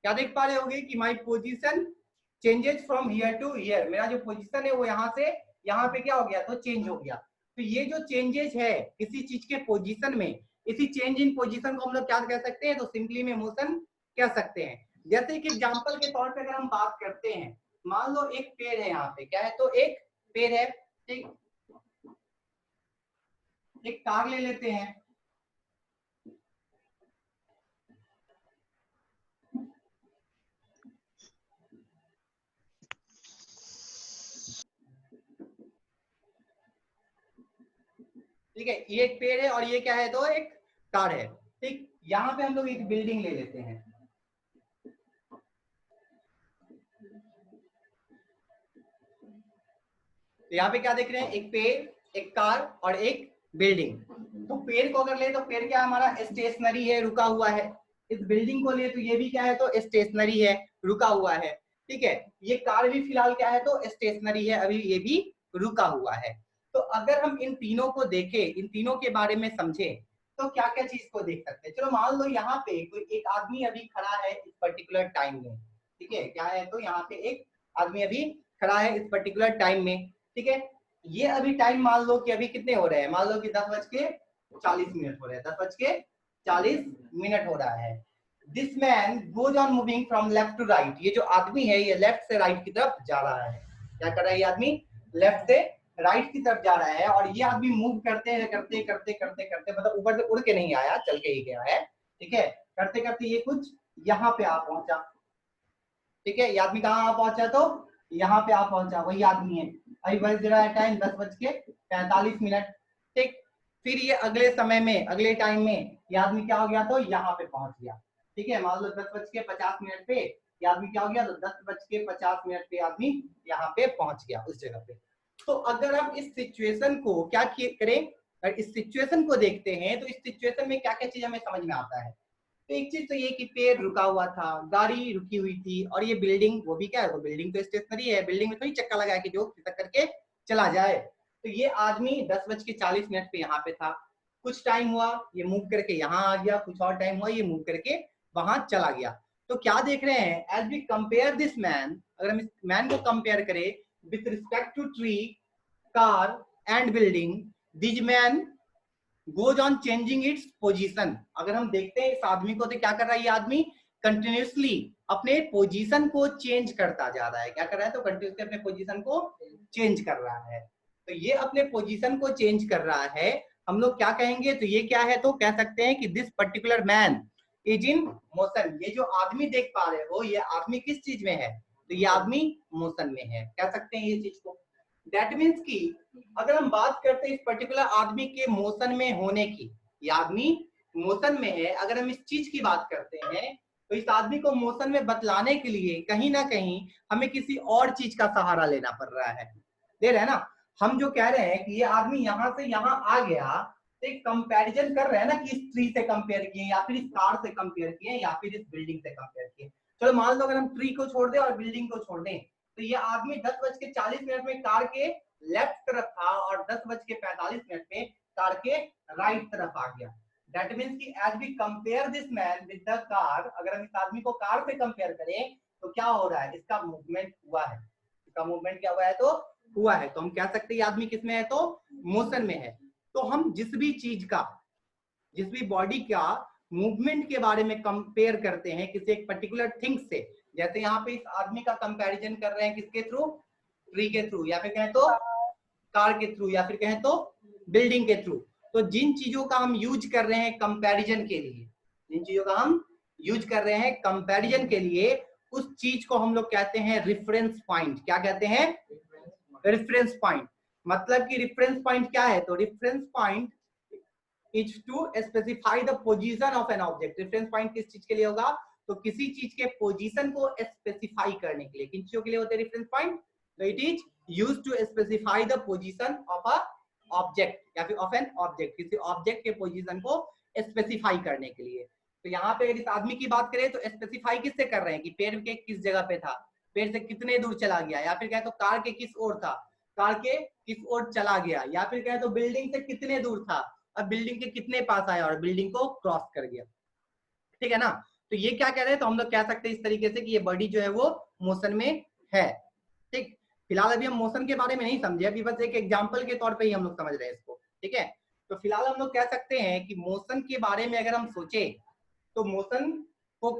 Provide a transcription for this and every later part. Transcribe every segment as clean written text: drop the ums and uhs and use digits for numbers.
क्या देख पा रहे होगे कि my position changes from here to here, मेरा जो पोजिशन है वो यहाँ से यहाँ पे क्या हो गया, तो चेंज हो गया। तो ये जो चेंजेस है किसी चीज के पोजीशन में, इसी चेंज इन पोजीशन को हम लोग क्या कह सकते हैं, तो सिंपली में मोशन कह सकते हैं। जैसे कि एग्जांपल के तौर पे अगर हम बात करते हैं, मान लो एक पेड़ है यहाँ पे, क्या है, तो एक पेड़ है, ठीक, एक कार ले लेते हैं, ठीक है, ये एक पेड़ है और ये क्या है, तो एक कार है, ठीक। यहाँ पे हम लोग एक बिल्डिंग ले लेते हैं, तो यहाँ पे क्या देख रहे हैं, एक पेड़, एक कार और एक बिल्डिंग। तो पेड़ को अगर ले तो पेड़ क्या हमारा स्टेशनरी है, रुका हुआ है। इस बिल्डिंग को ले तो ये भी क्या है, तो स्टेशनरी है, रुका हुआ है, ठीक है। ये कार भी फिलहाल क्या है, तो स्टेशनरी है, अभी ये भी रुका हुआ है। तो अगर हम इन तीनों को देखें, इन तीनों के बारे में समझें, तो क्या क्या चीज को देख सकते हैं। चलो मान लो यहाँ पे कोई एक आदमी अभी खड़ा है इस पर्टिकुलर टाइम में, ठीक है, क्या है, तो यहाँ पे एक आदमी अभी खड़ा है इस पर्टिकुलर टाइम में, ठीक है। ये अभी टाइम मान लो कि अभी कितने हो रहे हैं, मान लो कि 10:40 हो रहे हैं, 10:40 हो रहा है। This man goes on moving from left to right, ये जो आदमी है ये लेफ्ट से राइट की तरफ जा रहा है। क्या कर रहा है ये आदमी, लेफ्ट से राइट की तरफ जा रहा है। और ये आदमी मूव करते करते करते करते करते, मतलब ऊपर से उड़ के नहीं आया, चल के ही गया है, ठीक है। करते करते ये कुछ यहाँ पे आ पहुंचा, ठीक है। ये आदमी कहाँ आ पहुंचा, तो यहाँ पे आ पहुंचा, वही आदमी है। अभी बज रहा है टाइम 10:45, ठीक। फिर ये अगले समय में, अगले टाइम में ये आदमी क्या हो गया, तो यहाँ पे पहुंच गया, ठीक है। मान लो 10:50 पे ये आदमी क्या हो गया, तो 10:50 पे आदमी यहाँ पे पहुंच गया उस जगह पे। तो अगर हम इस सिचुएशन को क्या करें, अगर इस सिचुएशन को देखते हैं, तो इस सिचुएशन में क्या क्या चीज हमें समझ में आता है। तो एक चीज तो ये कि पेड़ रुका हुआ था, गाड़ी रुकी हुई थी, और ये बिल्डिंग, वो भी क्या है, वो बिल्डिंग तो स्टेशनरी है, बिल्डिंग में थोड़ी चक्का लगा के जो खिसक करके चला जाए। तो ये आदमी 10:40 पे यहाँ पे था, कुछ टाइम हुआ ये मूव करके यहाँ आ गया, कुछ और टाइम हुआ ये मूव करके वहां चला गया। तो क्या देख रहे हैं, as we compare this man, अगर हम इस मैन को कंपेयर करें with respect to tree, car and building, this man goes on changing its position. अगर हम देखते हैं इस आदमी को, तो क्या कर रहा है ये आदमी, कंटिन्यूसली अपने पोजीशन को चेंज करता जा रहा है। क्या कर रहा है, तो कंटिन्यूसली अपने पोजीशन को चेंज कर रहा है। तो ये अपने पोजीशन को चेंज कर रहा है, हम लोग क्या कहेंगे, तो ये क्या है, तो कह सकते हैं कि this particular man is in motion. ये जो आदमी देख पा रहे हो, ये आदमी किस चीज में है, तो ये आदमी मोशन में है, कह सकते हैं ये चीज को। दैट मीन्स कि अगर हम बात करते हैं इस पर्टिकुलर आदमी के मोशन में होने की, ये आदमी मोशन में है, अगर हम इस चीज की बात करते हैं, तो इस आदमी को मोशन में बतलाने के लिए कहीं ना कहीं हमें किसी और चीज का सहारा लेना पड़ रहा है। दे रहे हैं ना, हम जो कह रहे हैं कि ये आदमी यहाँ से यहाँ आ गया, तो एक कंपैरिजन कर रहे हैं ना कि इस ट्री से कंपेयर किए, या फिर इस कार से कंपेयर किए, या फिर इस बिल्डिंग से कंपेयर किए। चलो मान लो अगर हम ट्री को छोड़ दें और बिल्डिंग को छोड़ दें, तो ये आदमी 10:40 में कार के लेफ्ट तरफ था और 10:45 पे कार के राइट तरफ आ गया। दैट मीन्स कि as we compare this man with the car, अगर हम इस आदमी को कार से कंपेयर करें, तो क्या हो रहा है, इसका मूवमेंट हुआ है, इसका मूवमेंट क्या हुआ है, तो हुआ है। तो हम कह सकते हैं ये आदमी किसमें है, तो मोशन में है। तो हम जिस भी चीज का, जिस भी बॉडी का मूवमेंट के बारे में कंपेयर करते हैं किसी एक पर्टिकुलर थिंग से, जैसे यहाँ पे इस आदमी का कंपैरिजन कर रहे हैं किसके थ्रू, ट्री के थ्रू, या फिर कहें तो कार के थ्रू, या फिर कहें तो बिल्डिंग के थ्रू। तो जिन चीजों का हम यूज कर रहे हैं कंपैरिजन के लिए, जिन चीजों का हम यूज कर रहे हैं कंपैरिजन के लिए, उस चीज को हम लोग कहते हैं रिफरेंस पॉइंट। क्या कहते हैं, रेफरेंस पॉइंट। मतलब कि रेफरेंस पॉइंट क्या है, तो reference point is to specify the position of an object. Reference point किस चीज के लिए होगा, तो किसी चीज के पोजीशन को स्पेसिफाई करने के लिए। किन चीजों के लिए होते हैं रेफरेंस पॉइंट, तो it is used to specify the position of a object, या फिर ऑफ एन ऑब्जेक्ट, किसी ऑब्जेक्ट के पोजीशन को स्पेसिफाई करने के लिए। तो यहाँ पे इस आदमी की बात करें तो स्पेसिफाई किससे कर रहे हैं, कि पेड़ के किस जगह पे था, पेड़ से कितने दूर चला गया, या फिर कहे तो कार के किस ओर था, कार के किस ओर चला गया, या फिर कहे तो बिल्डिंग से कितने दूर था, अब बिल्डिंग के कितने पास आया और बिल्डिंग को क्रॉस कर गया, ठीक है ना। तो ये क्या कह रहे हैं, तो हम लोग कह सकते हैं इस तरीके से कि ये बॉडी जो है वो मोशन में है। ठीक, फिलहाल अभी हम मोशन के बारे में नहीं समझे, अभी बस एक एग्जांपल के तौर पे ही हम लोग समझ रहे हैं इसको। ठीक है, तो फिलहाल हम लोग कह सकते हैं कि मोशन के बारे में अगर हम सोचे तो मोशन को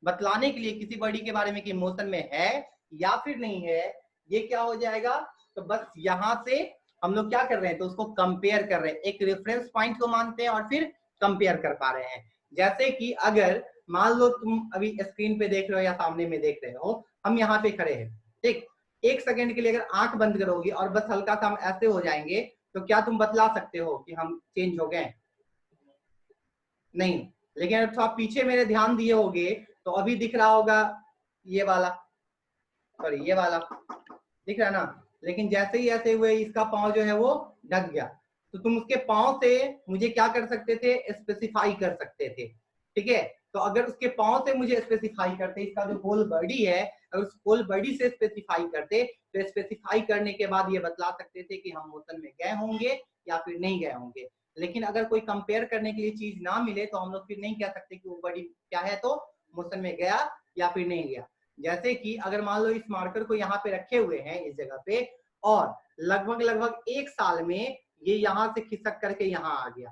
बतलाने के लिए किसी बॉडी के बारे में कि मोशन में है या फिर नहीं है, ये क्या हो जाएगा, तो बस यहां से हम लोग क्या कर रहे हैं, तो उसको कंपेयर कर रहे हैं, एक रेफरेंस पॉइंट को मानते हैं और फिर कंपेयर कर पा रहे हैं। जैसे कि अगर मान लो तुम अभी स्क्रीन पे देख रहे हो या सामने में देख रहे हो, हम यहाँ पे खड़े हैं, ठीक, एक सेकंड के लिए अगर आंख बंद करोगे और बस हल्का सा हम ऐसे हो जाएंगे, तो क्या तुम बतला सकते हो कि हम चेंज हो गए? नहीं। लेकिन अगर तो आप पीछे मेरे ध्यान दिए होगे तो अभी दिख रहा होगा ये वाला, सॉरी ये वाला दिख रहा है ना, लेकिन जैसे ही ऐसे हुए इसका पांव जो है वो ढक गया, तो तुम उसके पांव से मुझे क्या कर सकते थे, स्पेसिफाई कर सकते थे। ठीक है, तो अगर उसके पांव से मुझे स्पेसिफाई करते, इसका जो होल बॉडी है, अगर उस होल बॉडी से स्पेसिफाई करते, तो स्पेसिफाई करने के बाद ये बतला सकते थे कि हम मोशन में गए होंगे या फिर नहीं गए होंगे। लेकिन अगर कोई कंपेयर करने के लिए चीज ना मिले तो हम लोग फिर नहीं कह सकते कि वो बॉडी क्या है, तो मोशन में गया या फिर नहीं गया। जैसे कि अगर मान लो इस मार्कर को यहाँ पे रखे हुए हैं इस जगह पे, और लगभग एक साल में ये यहाँ से खिसक करके यहाँ आ गया,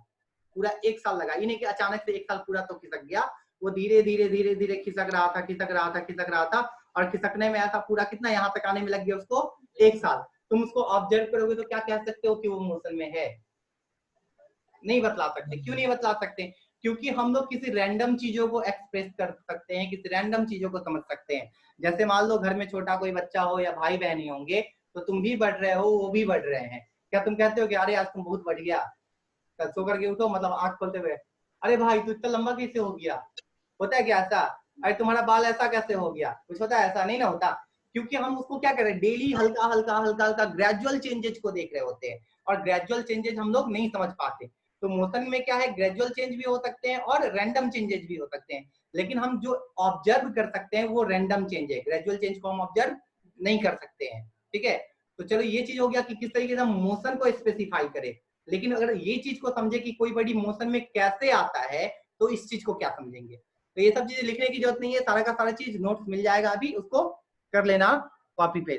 पूरा एक साल लगा, ये नहीं कि अचानक से एक साल पूरा तो खिसक गया, वो धीरे धीरे खिसक रहा था, और खिसकने में ऐसा पूरा कितना यहाँ तक आने में लग गया उसको एक साल। तुम उसको ऑब्जर्व करोगे तो क्या कह सकते हो कि वो मोशन में है? नहीं बतला सकते। क्यों नहीं बतला सकते? क्योंकि हम लोग किसी रैंडम चीजों को एक्सप्रेस कर सकते हैं, किसी रैंडम चीजों को समझ सकते हैं। जैसे मान लो घर में छोटा कोई बच्चा हो या भाई बहन ही होंगे, तो तुम भी बढ़ रहे हो, वो भी बढ़ रहे हैं, क्या तुम कहते हो कि अरे आज तुम बहुत बढ़ गया, कल सो करके उठो, मतलब आंख खोलते हुए, अरे भाई तू इतना लंबा कैसे हो गया? होता है क्या ऐसा? अरे तुम्हारा बाल ऐसा कैसे हो गया? कुछ होता है ऐसा? नहीं ना होता। क्योंकि हम उसको क्या कर रहे हैं, डेली हल्का हल्का ग्रेजुअल चेंजेस को देख रहे होते हैं, और ग्रेजुअल चेंजेस हम लोग नहीं समझ पाते। तो मोशन में क्या है, ग्रेजुअल चेंज भी हो सकते हैं और रैंडम चेंजेस भी हो सकते हैं, लेकिन हम जो ऑब्जर्व कर सकते हैं वो रैंडम चेंज है, ग्रेजुअल चेंज को हम ऑब्जर्व नहीं कर सकते हैं। ठीक है, तो चलो ये चीज हो गया कि किस तरीके से हम मोशन को स्पेसिफाई करें। लेकिन अगर ये चीज को समझे कि कोई बॉडी मोशन में कैसे आता है, तो इस चीज को क्या समझेंगे? तो ये सब चीजें लिखने की जरूरत नहीं है, सारा का सारा चीज नोट्स मिल जाएगा, अभी उसको कर लेना कॉपी पे।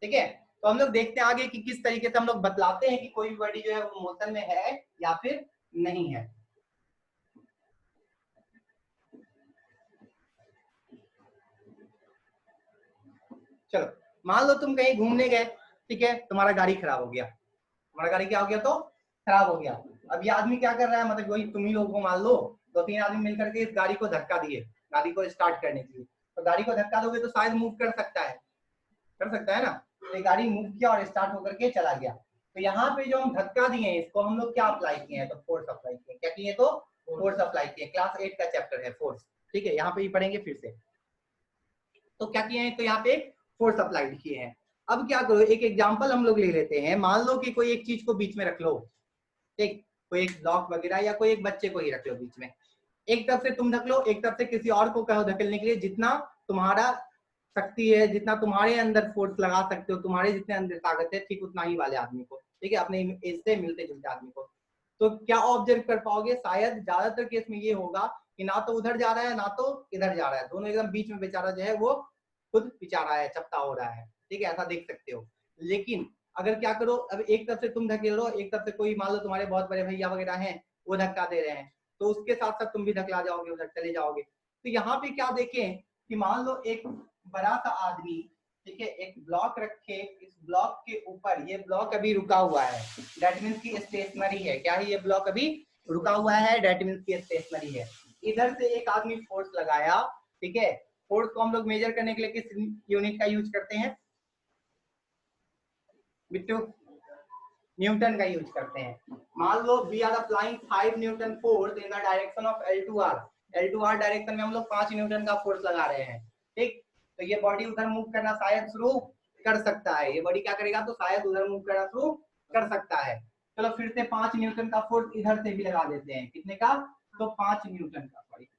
ठीक है, तो हम लोग देखते हैं आगे कि किस तरीके से हम लोग बतलाते हैं कि कोई भी बॉडी जो है वो मोशन में है या फिर नहीं है। चलो मान लो तुम कहीं घूमने गए, ठीक है, तुम्हारा गाड़ी खराब हो गया, तुम्हारा गाड़ी क्या हो गया, तो खराब हो गया। अब ये आदमी क्या कर रहा है, मतलब वही तुम ही लोगों को मान लो 2-3 आदमी मिलकर के इस गाड़ी को धक्का दिए, गाड़ी को स्टार्ट करने के लिए। तो गाड़ी को धक्का दोगे तो शायद मूव कर सकता है, कर सकता है ना। तो ये गाड़ी मूव किया और स्टार्ट होकर के चला गया। तो यहाँ पे जो हम धक्का दिए इसको हम लोग क्या अप्लाई किए हैं, तो फोर्स अप्लाई किए। क्या किए? तो फोर्स अप्लाई किए। क्लास 8 का चैप्टर है फोर्स। ठीक है, यहाँ पे ही पढ़ेंगे फिर से। तो क्या किए हैं, तो यहाँ पे फोर्स अप्लाई किए हैं। अब क्या करो, एक एग्जांपल हम लोग ले लेते हैं। मान लो कि कोई एक चीज को बीच में रख लो, ठीक, कोई एक ब्लॉक वगैरह या कोई एक बच्चे को ही रख लो बीच में, एक तरफ से तुम ढक लो, एक तरफ से किसी और को कहो धकेलने के लिए, जितना तुम्हारा शक्ति है, जितना तुम्हारे अंदर फोर्स लगा सकते हो, तुम्हारे जितने अंदर ताकत है, ठीक उतना ही वाले आदमी को, ठीक है, अपने एज से मिलते जुलते आदमी को। तो क्या ऑब्जर्व कर पाओगे, शायद ज्यादातर केस में ये होगा कि ना तो उधर जा रहा है ना तो इधर जा रहा है, दोनों एकदम बीच में बेचारा जो है वो खुद पिचा रहा है, चपटा हो रहा है। ठीक है, ऐसा देख सकते हो। लेकिन अगर क्या करो, अब एक तरफ से तुम धकेल लो, एक तरफ से कोई मान लो तुम्हारे बहुत बड़े भैया वगैरह हैं वो धक्का दे रहे हैं, तो उसके साथ साथ तुम भी धकला जाओगे, उधर चले जाओगे। तो यहाँ पे क्या देखें कि मान लो एक बड़ा सा आदमी, ठीक है, एक ब्लॉक रखे, इस ब्लॉक के ऊपर, ये ब्लॉक अभी रुका हुआ है, दैट मीन्स की स्टेशनरी है। क्या है, ये ब्लॉक अभी रुका हुआ है, दैट मीन्स की स्टेशनरी है। इधर से एक आदमी फोर्स लगाया, ठीक है, फोर्स को हम लोग मेजर करने के लिए किस यूनिट का यूज करते हैं बिट्टू? न्यूटन का यूज करते हैं। मान लो we are applying 5 newton force in the direction of L2R। L2R direction में हम लोग 5 न्यूटन का फोर्स लगा रहे हैं। ठीक, तो ये बॉडी उधर मूव करना शायद शुरू कर सकता है, ये बॉडी क्या करेगा, तो शायद उधर मूव करना शुरू कर सकता है। चलो फिर से 5 न्यूटन का फोर्स इधर से भी लगा देते हैं। कितने का, तो 5 न्यूटन का, सॉरी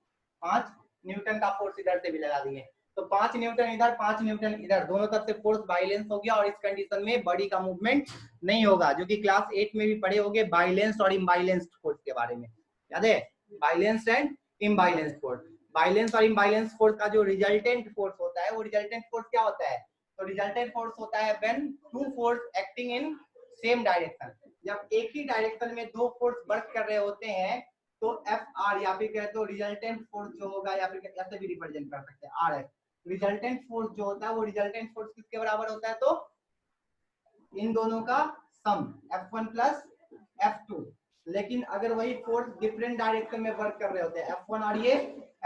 5 न्यूटन का फोर्स इधर से भी लगा दिए। तो 5 न्यूटन इधर, 5 न्यूटन इधर, दोनों तरफ से फोर्स बाइलेंस हो गया, और इस कंडीशन में बॉडी का मूवमेंट नहीं होगा, जो कि क्लास 8 में भी पढ़े होंगे बाइलेंस और इम्बाइलेंस्ड फोर्स के बारे में, याद है, बाइलेंस्ड एंड इम्बाइलेंस्ड फोर्स। बाइलेंस और इम्बाइलेंस फोर्स का जो रिजल्टेंट फोर्स होता है वो रिजल्टेंट फोर्स क्या होता है? तो रिजल्टेंट फोर्स होता है when two force acting in same direction. जब एक ही डायरेक्शन में दो फोर्स वर्क कर रहे होते हैं तो एफ आर, या फिर कहते हो रिजल्टेंट फोर्स जो होगा, या फिर ऐसे भी रिप्रेजेंट कर सकते हैं आर एफ। रिजल्टेंट फोर्स जो होता है वो रिजल्टेंट फोर्स किसके बराबर होता है? तो इन दोनों का सम F1 प्लस F2। लेकिन अगर वही फोर्स डिफरेंट डायरेक्शन में वर्क कर रहे होते हैं F1 और ये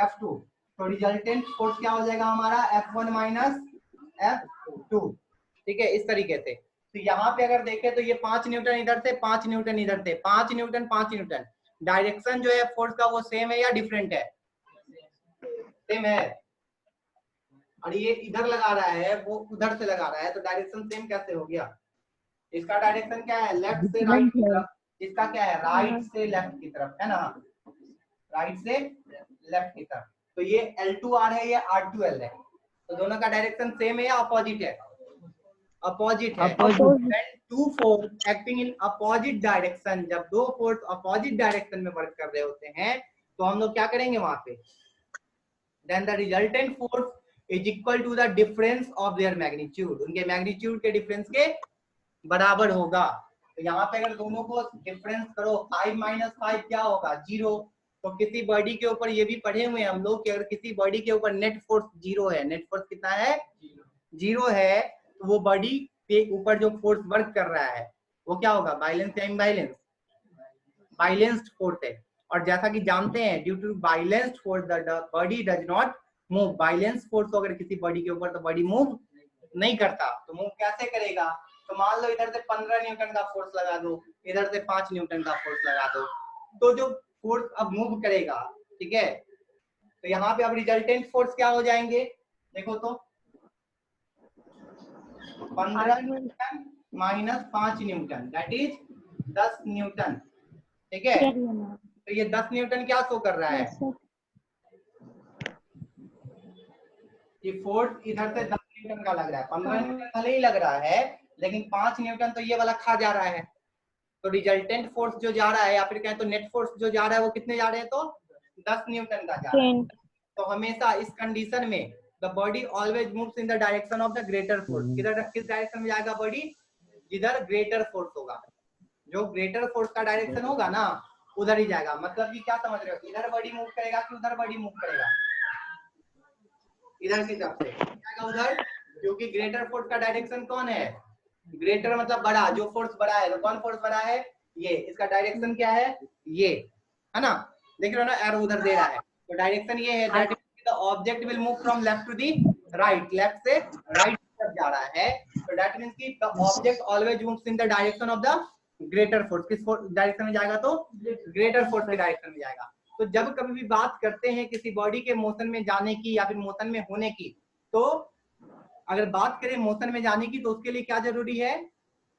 F2, तो रिजल्टेंट फोर्स क्या हो जाएगा हमारा? F1 minus F2। ठीक है, इस तरीके से। तो यहाँ पे अगर देखें तो ये 5 न्यूटन इधर से, 5 न्यूटन इधर से, 5 न्यूटन 5 न्यूटन। डायरेक्शन जो है फोर्स का वो सेम है या डिफरेंट है? सेम है। और ये इधर लगा रहा है, वो उधर से लगा रहा है, तो डायरेक्शन सेम कैसे हो गया? इसका डायरेक्शन क्या है? लेफ्ट से राइट की तरफ। इसका क्या है? राइट से लेफ्ट की तरफ, है ना? राइट से लेफ्ट की तरफ। तो ये L2R है, ये R2L है। तो दोनों का डायरेक्शन सेम है या अपोजिट है? अपोजिट है। When two force acting in opposite direction, जब दो फोर्स अपोजिट डायरेक्शन में वर्क कर रहे होते हैं तो हम लोग क्या करेंगे वहां पे? Then the resultant force is equal to the difference of their magnitude। उनके मैग्नीट्यूड के डिफरेंस के बराबर होगा। तो यहाँ पे अगर दोनों को डिफरेंस करो 5 माइनस 5 क्या होगा? 0। तो किसी बॉडी के ऊपर ये भी पढ़े हुए हैं हम लोग कि अगर किसी बॉडी के ऊपर नेट फोर्स 0 है, नेट फोर्स कितना है? 0 है, तो वो बॉडी के ऊपर जो फोर्स वर्क कर रहा है वो क्या होगा? बाइलेंस या इम्बाइलेंस? बाइलेंस्ड फोर्स है। और जैसा कि जानते हैं due to balanced force the body does not move. Balance force को अगर किसी बॉडी के ऊपर तो बॉडी मूव नहीं करता, तो मूव कैसे करेगा? तो मान लो इधर से 15 न्यूटन का फोर्स लगा दो, इधर से 5 न्यूटन का फोर्स लगा दो, तो जो फोर्स अब मूव करेगा, ठीक है, तो यहाँ पे अब रिजल्टेंट फोर्स क्या हो जाएंगे? देखो तो 15 Newton minus 5 Newton that is 10 Newton. ठीक है, तो ये 10 न्यूटन क्या शो कर रहा है? ये फोर्स इधर से 10 न्यूटन का लग रहा है, 15 न्यूटन भले ही लग रहा है, लेकिन 5 न्यूटन तो ये वाला खा जा रहा है। तो रिजल्टेंट फोर्स जो जा रहा है, या फिर कहें तो नेट फोर्स जो जा रहा है वो कितने जा रहे हैं? तो 10 न्यूटन का जा रहा है। तो हमेशा इस कंडीशन में the body always moves in the direction of the greater force. किधर, किस डायरेक्शन में जाएगा बॉडी? जिधर ग्रेटर फोर्स होगा। जो ग्रेटर फोर्स का डायरेक्शन होगा ना उधर ही जाएगा। मतलब कि क्या समझ रहे हो? इधर बॉडी मूव करेगा कि उधर बॉडी मूव करेगा? इधर की तरफ से जाएगा उधर, क्योंकि ग्रेटर फोर्स का डायरेक्शन कौन है? ग्रेटर मतलब बड़ा, जो फोर्स बड़ा है। तो कौन फोर्स बड़ा है? ये। इसका डायरेक्शन क्या है? ये, है ना? देख रहे हो ना, एरो उधर दे रहा है, तो डायरेक्शन ये है। That is the object will move from left to the right. Left से राइट तरफ जा रहा है, तो दैट मींस कि the object always moves in the direction of the greater force. किस डायरेक्शन में जाएगा? तो ग्रेटर फोर्स के डायरेक्शन में जाएगा। तो जब कभी भी बात करते हैं किसी बॉडी के मोशन में जाने की या फिर मोशन में होने की, तो अगर बात करें मोशन में जाने की, तो उसके लिए क्या जरूरी है?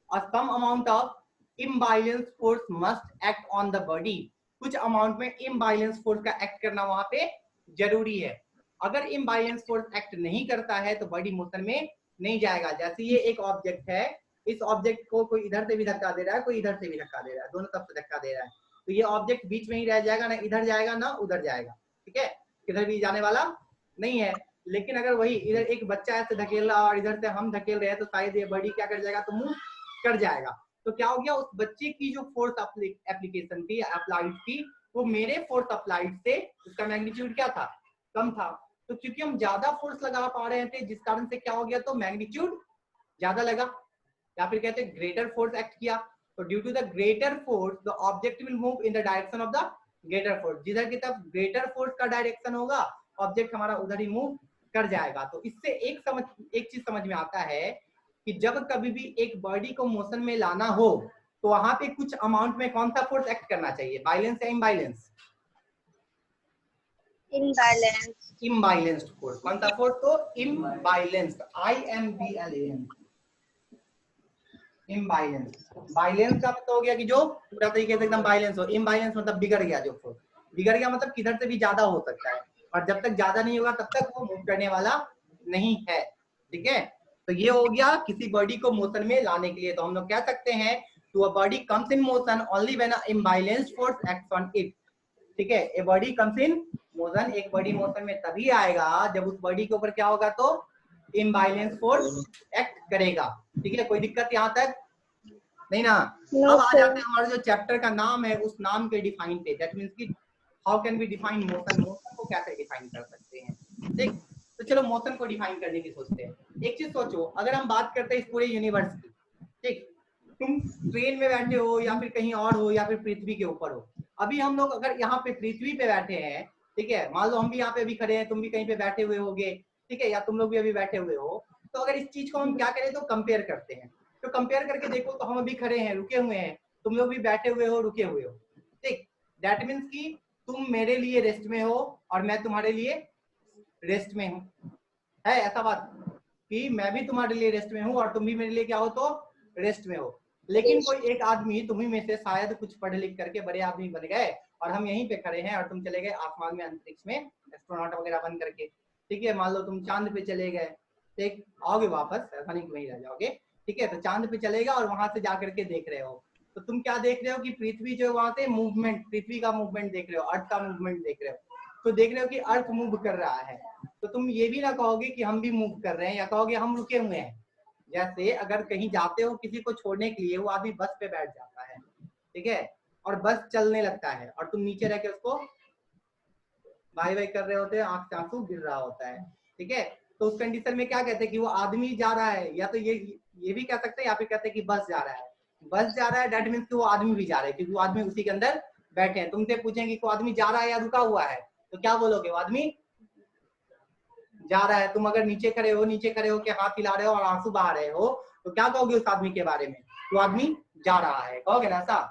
Some amount of imbalance force must act on the body. कुछ अमाउंट में इम्बाइलेंस फोर्स का एक्ट करना वहां पे जरूरी है। अगर इम्बाइलेंस फोर्स एक्ट नहीं करता है तो बॉडी मोशन में नहीं जाएगा। जैसे ये एक ऑब्जेक्ट है, इस ऑब्जेक्ट को कोई इधर से भी धक्का दे रहा है, कोई इधर से भी धक्का दे रहा है, दोनों तरफ से धक्का दे रहा है, तो ये ऑब्जेक्ट बीच में ही रह जाएगा, ना इधर जाएगा ना उधर जाएगा। ठीक है, किधर भी जाने वाला नहीं है। लेकिन अगर वही इधर एक बच्चा ऐसे धकेल रहा और इधर से हम धकेल रहे हैं, तो शायद ये बॉडी क्या कर जाएगा? तो मूव कर जाएगा। तो क्या हो गया? उस बच्चे की जो फोर्स एप्लीकेशन थी, अप्लाइड थी, वो मेरे फोर्स अप्लाइड से उसका मैग्नीट्यूड क्या था? कम था। तो क्योंकि हम ज्यादा फोर्स लगा पा रहे थे, जिस कारण से क्या हो गया? तो मैग्नीट्यूड ज्यादा लगा, या फिर कहते हैं ग्रेटर फोर्स एक्ट किया। तो due to the greater force the object will move in the direction of the greater force. जिधर की तरफ ग्रेटर फोर्स का डायरेक्शन होगा, ऑब्जेक्ट हमारा उधर ही मूव कर जाएगा। तो इससे एक चीज समझ में आता है कि जब कभी भी एक बॉडी को मोशन में लाना हो, तो वहां पे कुछ अमाउंट में कौन सा फोर्स एक्ट करना चाहिए? बाइलेंस या इम्बाइलेंस? इम्बाइलेंस्ड फोर्स। कौन सा फोर्स? तो इम्बाइलेंस्ड, IMBALANCE, इम्बाइलेंस। बाइलेंस का मतलब हो गया कि जो पूरा तरीके से एकदम बाइलेंस हो। इम्बाइलेंस मतलब बिगड़ गया, जो फोर्स बिगड़ गया मतलब किधर से भी ज्यादा हो सकता है, और जब तक ज्यादा नहीं होगा तब तक वो मूव करने वाला नहीं है। ठीक है, तो ये हो गया किसी बॉडी को मोशन में लाने के लिए। तो हम लोग कह सकते हैं to a body comes in motion only when a imbalanced force acts on it. ठीक है, a body comes in motion एक बॉडी मोशन में तभी आएगा जब उस बॉडी के ऊपर क्या होगा, तो इम्बैलेंस फोर्स एक्ट करेगा। ठीक है, कोई दिक्कत यहाँ तक नहीं ना? अब आ जाते हैं हमारे जो चैप्टर का नाम है उस नाम के डिफाइन पे। दैट मींस कि how can we define motion, motion को कैसे डिफाइन कर सकते हैं। ठीक, तो चलो मोशन को डिफाइन करने की सोचते हैं। एक चीज सोचो, अगर हम बात करते हैं इस पूरे यूनिवर्स की, ठीक, तुम ट्रेन में बैठे हो या फिर कहीं और हो या फिर पृथ्वी के ऊपर हो। अभी हम लोग अगर यहाँ पे पृथ्वी पे बैठे हैं, ठीक है, मान लो हम भी यहाँ पे अभी खड़े हैं, तुम भी कहीं पे बैठे हुए होगे, ठीक है, या तुम लोग भी अभी बैठे हुए हो, तो अगर इस चीज को हम क्या करें तो कंपेयर करते हैं, तो कंपेयर करके देखो तो हम अभी खड़े हैं, रुके हुए हैं, तुम लोग भी बैठे हुए हो, रुके हुए हो। ठीक, दैट मीन्स कि तुम मेरे लिए रेस्ट में हो और मैं तुम्हारे लिए रेस्ट में हूँ। है ऐसा बात कि मैं भी तुम्हारे लिए रेस्ट में हूँ और तुम भी मेरे लिए क्या हो, तो रेस्ट में हो। लेकिन कोई एक आदमी तुम्ही में से शायद कुछ पढ़ लिख करके बड़े आदमी बन गए और हम यहीं पे खड़े हैं और तुम चले गए आसमान में, अंतरिक्ष में एस्ट्रोनॉट वगैरह बन करके। ठीक है, मान लो तुम चांद पे चले गए, ठीक, आओगे वापस, ऐसा नहीं वहीं रह जाओगे। ठीक है, तो चांद पे चलेगा और वहां से जाकर के देख रहे हो, तो तुम क्या देख रहे हो कि पृथ्वी जो वहां से मूवमेंट, पृथ्वी का मूवमेंट देख रहे हो, अर्थ का मूवमेंट देख रहे हो। तो देख रहे हो कि अर्थ मूव कर रहा है, तो तुम ये भी ना कहोगे कि हम भी मूव कर रहे हैं, या कहोगे हम रुके हुए हैं। जैसे अगर कहीं जाते हो किसी को छोड़ने के लिए, वो आदमी बस पे बैठ जाता है, ठीक है, और बस चलने लगता है और तुम नीचे रह के उसको बाय बाय कर रहे होते हैं, आंख से आंसू गिर रहा होता है। ठीक है, तो उस कंडीशन में क्या कहते हैं कि वो आदमी जा रहा है, या तो ये भी कह सकते हैं, या फिर कहते हैं कि बस जा रहा है। बस जा रहा है दैट मीन्स कि वो आदमी भी जा रहा है, क्योंकि वो आदमी उसी के अंदर बैठे हैं। तुमसे पूछेंगे कि वो आदमी जा रहा है या रुका हुआ है, तो क्या बोलोगे, वो आदमी जा रहा है। तुम अगर नीचे खड़े हो के हाथ हिला रहे हो और आंसू बहा रहे हो, तो क्या कहोगे उस आदमी के बारे में, वो आदमी जा रहा है, कहोगे ना ऐसा।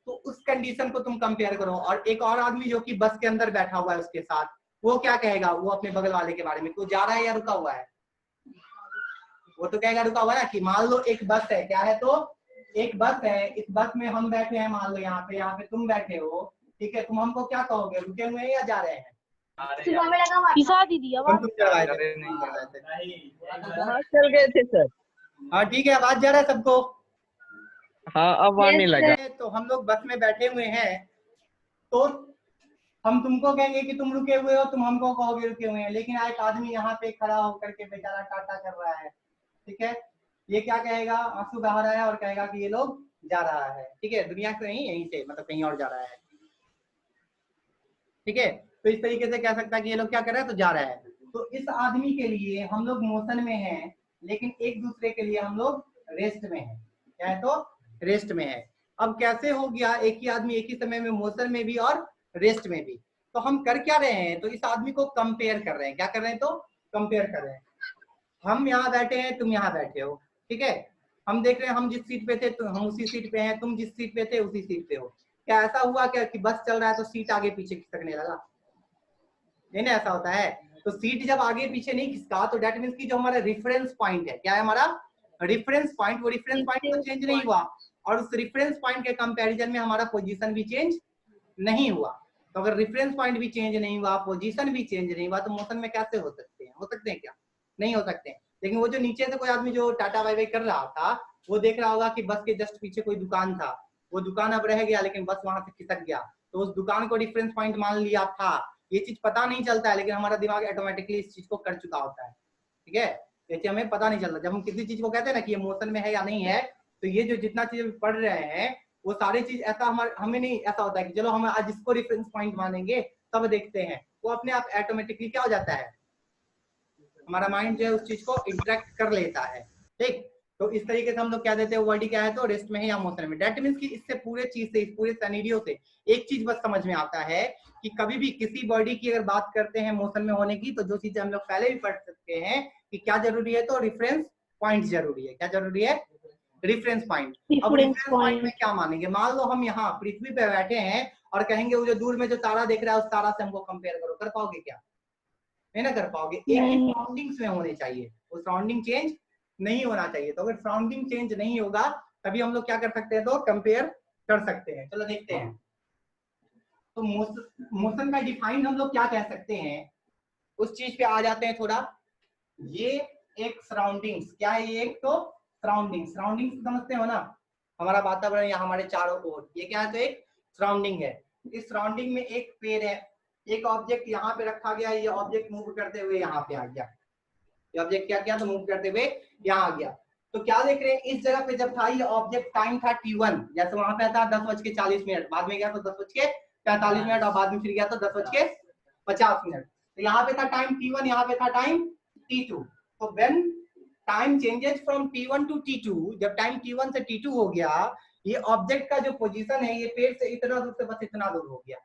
तो उस कंडीशन को तुम कंपेयर करो, और एक और आदमी जो कि बस के अंदर बैठा हुआ है उसके साथ, वो क्या कहेगा, वो अपने बगल वाले के बारे में, तो जा रहा है या रुका हुआ है, वो तो कहेगा रुका हुआ है ना। कि मान लो एक बस है, क्या है, तो एक बस है, इस बस में हम बैठे हैं, मान लो यहाँ पे तुम बैठे हो, ठीक है, तुम हमको क्या कहोगे, रुके हुए हैं या जा रहे हैं, चल गए थे सर। हाँ ठीक है, आवाज जा रहा है सबको। हाँ अब आने लगा। तो हम लोग बस में बैठे हुए हैं, तो हम तुमको कहेंगे कि तुम रुके हुए हो, तुम हमको कहोगे रुके हुए हैं। लेकिन एक आदमी यहाँ पे खड़ा होकर के बेचारा टाटा कर रहा है, ठीक है, ये क्या कहेगा, आंसू बहा रहा है और कहेगा कि ये लोग जा रहा है। ठीक है, दुनिया से नहीं, यहीं से, मतलब कहीं और जा रहा है। ठीक है, तो इस तरीके से कह सकता है कि ये लोग क्या कर रहे हैं, तो जा रहा है। तो इस आदमी के लिए हम लोग मोशन में हैं, लेकिन एक दूसरे के लिए हम लोग रेस्ट में हैं। क्या है, तो रेस्ट में है। अब कैसे हो गया एक ही आदमी एक ही समय में मोशन में भी और रेस्ट में भी, तो हम कर क्या रहे हैं, तो इस आदमी को कंपेयर कर रहे हैं। क्या कर रहे हैं, तो कंपेयर कर रहे हैं। हम यहाँ बैठे हैं, तुम यहाँ बैठे हो, ठीक है, हम देख रहे हैं हम जिस सीट पे थे तो हम उसी सीट पे हैं, तुम जिस सीट पे थे उसी सीट पे हो। क्या ऐसा हुआ क्या कि बस चल रहा है तो सीट आगे पीछे खिसकने लगा, नहीं ना, ऐसा होता है। तो सीट जब आगे पीछे नहीं खिसका, तो डेट मींस की जो हमारा रेफरेंस पॉइंट है, क्या है हमारा रेफरेंस पॉइंट, वो रेफरेंस पॉइंट तो चेंज नहीं हुआ, और उस रेफरेंस पॉइंट के कंपैरिजन में हमारा पोजीशन भी चेंज नहीं हुआ। तो अगर रेफरेंस पॉइंट भी चेंज नहीं हुआ, पोजीशन भी चेंज नहीं हुआ, तो मोशन में कैसे हो सकते हैं, हो सकते हैं क्या, नहीं हो सकते हैं। लेकिन वो जो नीचे से कोई आदमी जो टाटा बाय बाय कर रहा था, वो देख रहा होगा कि बस के जस्ट पीछे कोई दुकान था, वो दुकान अब रह गया, लेकिन बस वहां से खिसक गया, तो उस दुकान को रेफरेंस पॉइंट मान लिया था। ये चीज पता नहीं चलता है, लेकिन हमारा दिमाग ऑटोमेटिकली इस चीज को कर चुका होता है। ठीक है, जैसे हमें पता नहीं चलता, जब हम किसी चीज को कहते हैं ना कि ये मोशन में है या नहीं है, तो ये जो जितना चीज पढ़ रहे हैं वो सारी चीज ऐसा हमें नहीं ऐसा होता है कि चलो हम आज इसको रेफरेंस पॉइंट मानेंगे तब देखते हैं, वो अपने आप ऑटोमेटिकली क्या हो जाता है, हमारा माइंड जो है उस चीज को इंटरेक्ट कर लेता है। ठीक, तो इस तरीके से हम लोग क्या देते हैं, बॉडी क्या है, तो रेस्ट में है या मोशन में। दैट मींस कि इससे पूरे चीज से, इस पूरे सिनेरियो से एक चीज बस समझ में आता है कि कभी भी किसी बॉडी की अगर बात करते हैं मोशन में होने की, तो जो चीजें हम लोग पहले भी पढ़ सकते हैं कि क्या जरूरी है, तो रेफरेंस पॉइंट जरूरी है। क्या जरूरी है, रेफरेंस पॉइंट। अब रेफरेंस पॉइंट में क्या मानेंगे, मान लो हम यहाँ पृथ्वी पे बैठे हैं और कहेंगे वो जो दूर में जो तारा देख रहा है उस तारा से हमको कंपेयर करो, कर पाओगे क्या, नहीं ना कर पाओगे। एक ही सराउंडिंग्स में होने चाहिए, वो सराउंडिंग चेंज नहीं होना चाहिए। तो अगर सराउंडिंग चेंज नहीं होगा तभी हम लोग क्या कर सकते हैं, तो कंपेयर कर सकते हैं। चलो देखते हैं, तो मोशन का डिफाइन हम लोग क्या कह सकते हैं, उस चीज पे आ जाते हैं थोड़ा। ये एक सराउंडिंग्स, क्या है ये, एक तो सराउंडिंग्स, सराउंडिंग्स समझते हो ना, हमारा वातावरण या हमारे चारों ओर, ये क्या है, तो एक सराउंडिंग है। इस सराउंडिंग में एक पेड़ है, एक ऑब्जेक्ट यहाँ पे रखा गया, ये ऑब्जेक्ट मूव करते हुए यहाँ पे आ गया, ये ऑब्जेक्ट क्या किया तो मूव करते हुए यहाँ आ गया। तो क्या देख रहे हैं, इस जगह पे जब था ये ऑब्जेक्ट, टाइम था t1, जैसे वहां पे था 10:40, बाद में गया तो 10:45 और बाद में फिर गया तो 10:50। तो यहाँ पे था टाइम t1, यहाँ पे था टाइम t2। तो when time changes from t1 to t2, जब टाइम t1 से t2 हो गया, ये ऑब्जेक्ट का जो पोजीशन है ये पेड़ से इतना दूर से बस इतना दूर हो गया।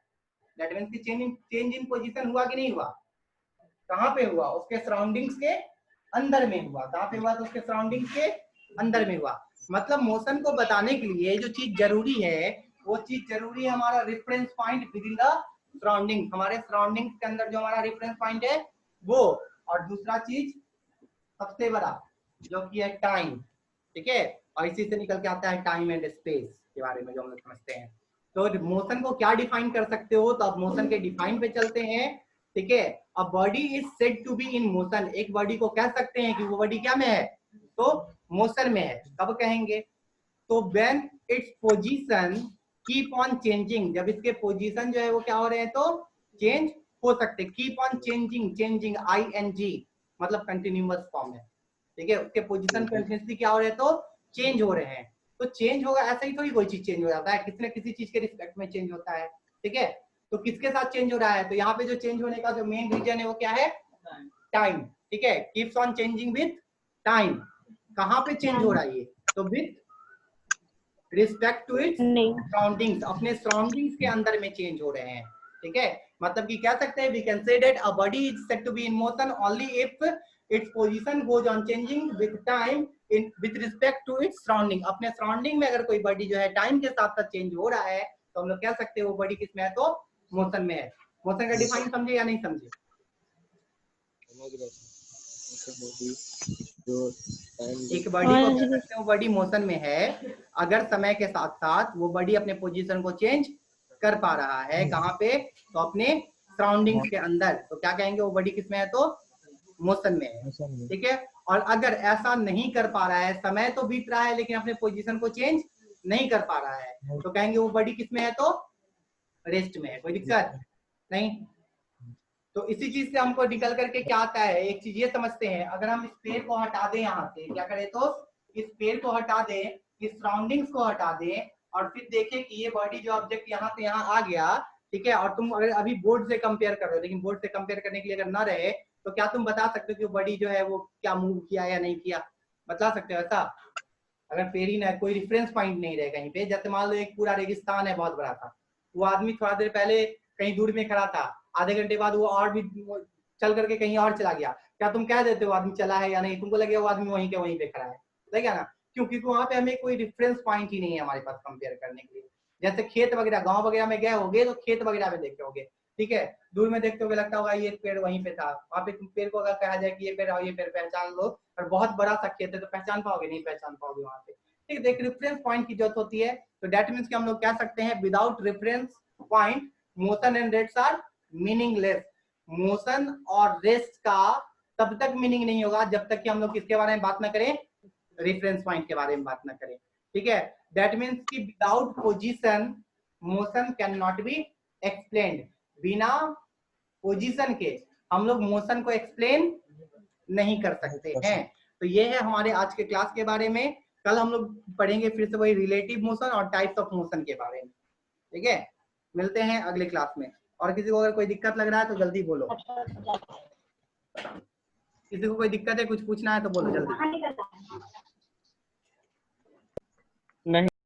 दैट मींस कि चेंज इन पोजीशन हुआ कि नहीं हुआ? कहां पे हुआ? उसके सराउंडिंग्स के अंदर में हुआ। कहां पे हुआ? तो उसके सराउंडिंग्स के अंदर में हुआ। मतलब मोशन को बताने के लिए जो चीज जरूरी है, वो चीज जरूरी है हमारा reference point with in the surrounding, हमारे सराउंडिंग्स के अंदर जो हमारा रेफरेंस पॉइंट है वो, और दूसरा चीज सबसे बड़ा जो कि है टाइम। ठीक है, और इसी से निकल के आता है टाइम एंड स्पेस के बारे में जो हम लोग समझते हैं। तो मोशन को क्या डिफाइन कर सकते हो? तो आप मोशन के डिफाइन पे चलते हैं। ठीक है, a body is said to be in motion, एक बॉडी को कह सकते हैं कि वो बॉडी क्या में है? तो मोशन में है। कब कहेंगे? तो when its position keep on changing, जब इसके पोजीशन जो है वो क्या हो रहे हैं तो चेंज हो सकते। Keep on changing, changing ING मतलब कंटिन्यूअस फॉर्म है। ठीक है, उसके पोजीशन कंटिन्यूअसली क्या हो रहे हैं तो चेंज हो रहे हैं। तो चेंज होगा, ऐसा ही थोड़ी कोई चीज चेंज हो जाता है, किसी न किसी चीज के रिस्पेक्ट में चेंज होता है। ठीक है, तो किसके साथ चेंज हो रहा है? तो यहाँ पे जो चेंज होने का जो मेन रीजन है वो क्या है? टाइम। ठीक है, keeps on changing with time. कहाँ पे चेंज हो रहा है ये? तो with respect to its surroundings, अपने सराउंडिंग्स के अंदर में चेंज हो रहे हैं। ठीक है, मतलब कि कह सकते हैं we can say that a body is said to be in motion only if its position goes on changing with time in with respect to its surrounding. अपने सराउंडिंग में अगर कोई बॉडी जो है टाइम के साथ साथ चेंज हो रहा है तो हम लोग कह सकते हैं वो बॉडी किस में है तो मोशन में है। मोशन का डिफाइन समझे या नहीं समझे? एक बॉडी को कह सकते हैं वो बॉडी मोशन में है अगर समय के साथ साथ वो बॉडी अपने पोजीशन को चेंज कर पा रहा है। कहाँ पे? तो अपने सराउंडिंग्स के अंदर। तो क्या कहेंगे वो बॉडी किस में है तो मोशन में है। ठीक है, और अगर ऐसा नहीं कर पा रहा है, समय तो बीत रहा है लेकिन अपने पोजीशन को चेंज नहीं कर पा रहा है, तो कहेंगे वो बॉडी किस में है तो रेस्ट में है। कोई दिक्कत नहीं। तो इसी चीज से हमको निकल करके क्या आता है, एक चीज ये समझते हैं, अगर हम इस पेड़ को हटा दें यहाँ से, क्या करें तो इस पेड़ को हटा दें, इस सराउंडिंग्स को हटा दें, और फिर देखें कि ये बॉडी जो ऑब्जेक्ट यहाँ से यहाँ आ गया, ठीक है, और तुम अगर अभी बोर्ड से कंपेयर कर रहे हो, लेकिन बोर्ड से कंपेयर करने के लिए अगर ना रहे तो क्या तुम बता सकते हो कि बॉडी जो है वो क्या मूव किया या नहीं किया? बता सकते हो ऐसा? अगर पेड़ ही ना, कोई रिफरेंस पॉइंट नहीं रहे कहीं पे, जैसे मान लो एक पूरा रेगिस्तान है बहुत बड़ा था, वो आदमी थोड़ा देर पहले कहीं दूर में खड़ा था, आधे घंटे बाद वो और भी चल करके कहीं और चला गया, क्या तुम कह देते हो आदमी चला है या नहीं? तुमको लगेगा वो आदमी वहीं के वहीं पे खड़ा है, लगेगा ना? क्योंकि वहां पे हमें कोई रेफरेंस पॉइंट ही नहीं है हमारे पास कंपेयर करने के लिए। जैसे खेत वगैरह, गांव वगैरह में गए होगे तो खेत वगैरह में देखे होगे, ठीक है, दूर में देखते हुए लगता होगा ये पेड़ वहीं पे था, वहां पे तुम पेड़ को अगर कहा जाए कि ये पेड़ और ये पेड़ पहचान लो, और बहुत बड़ा सा खेत है तो पहचान पाओगे? नहीं पहचान पाओगे वहां पे। ठीक है, देख रेफरेंस पॉइंट की जरूरत होती है। तो दैट मींस कि हम लोग कह सकते हैं without reference point motion and rest are meaningless. Motion और रेस्ट का तब तक मीनिंग नहीं होगा जब तक कि हम लोग किसके बारे में बात ना करें, रेफरेंस पॉइंट के बारे में बात ना करें। ठीक है, दैट मींस कि without position motion can not be explained. बिना पोजीशन के हम लोग मोशन को एक्सप्लेन नहीं कर सकते हैं। तो ये है हमारे आज के क्लास के बारे में। कल हम लोग पढ़ेंगे फिर से वही रिलेटिव मोशन और टाइप्स ऑफ मोशन के बारे में। ठीक है, मिलते हैं अगले क्लास में। और किसी को अगर कोई दिक्कत लग रहा है तो जल्दी बोलो। किसी को कोई दिक्कत है, कुछ पूछना है तो बोलो जल्दी।